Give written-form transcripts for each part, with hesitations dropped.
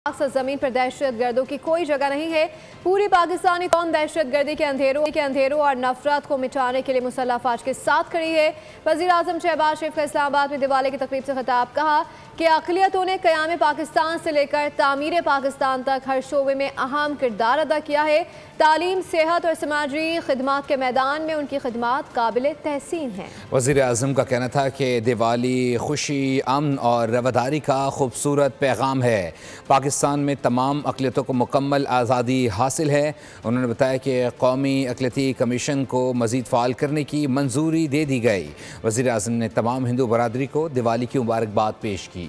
जमीन पर दहशत गर्दों की कोई जगह नहीं है। पूरी पाकिस्तानी कौम दहशत गर्दी के अंधेरों और नफरत को मिटाने के लिए मुसल्लह अफवाज के साथ खड़ी है। वज़ीर आज़म शहबाज शरीफ का इस्लामाबाद में दिवाली की तकरीब से खिताब कहा कि अक़लियतों ने क़याम पाकिस्तान से लेकर तामीर पाकिस्तान तक हर शोबे में अहम किरदार अदा किया है। तालीम, सेहत और समाजी खिदमात के मैदान में उनकी खिदमात काबिल तहसीन हैं। वज़ीर आज़म का कहना था कि दिवाली खुशी, अमन और रवादारी का खूबसूरत पैगाम है। पाकिस्तान में तमाम अक़लियतों को मुकम्मल आज़ादी हासिल है। उन्होंने बताया कि कौमी अक़लियती कमीशन को मज़ीद फ़ाल करने की मंजूरी दे दी गई। वज़ीर आज़म ने तमाम हिंदू बरादरी को दिवाली की मुबारकबाद पेश की।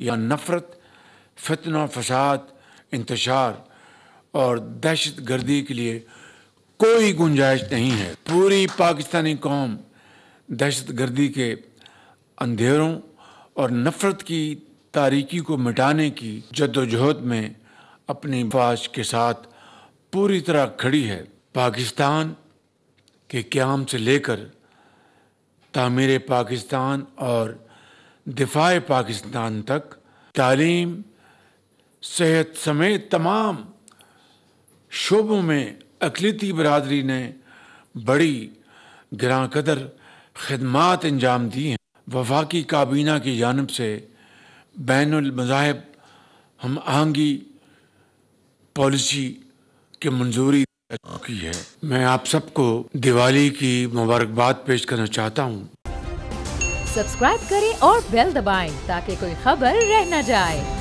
या नफ़रत, फितना, फसाद, इंतशार और दहशत गर्दी के लिए कोई गुंजाइश नहीं है। पूरी पाकिस्तानी कौम दहशत गर्दी के अंधेरों और नफ़रत की तारीकी को मिटाने की जद्दोजहद में अपनी अफ़वाज के साथ पूरी तरह खड़ी है। पाकिस्तान के क़याम से लेकर तामीर पाकिस्तान और दिफाए पाकिस्तान तक तालीम, सेहत समेत तमाम शोबों में अक़लियती बरादरी ने बड़ी गिरां कदर खिदमात अंजाम दी हैं। वफाकी काबीना की जानिब से बैनुल मज़ाहिब हम आहंगी पॉलिसी की मंजूरी की है। मैं आप सबको दिवाली की मुबारकबाद पेश करना चाहता हूँ। सब्सक्राइब करें और बेल दबाएं ताकि कोई खबर रह न जाए।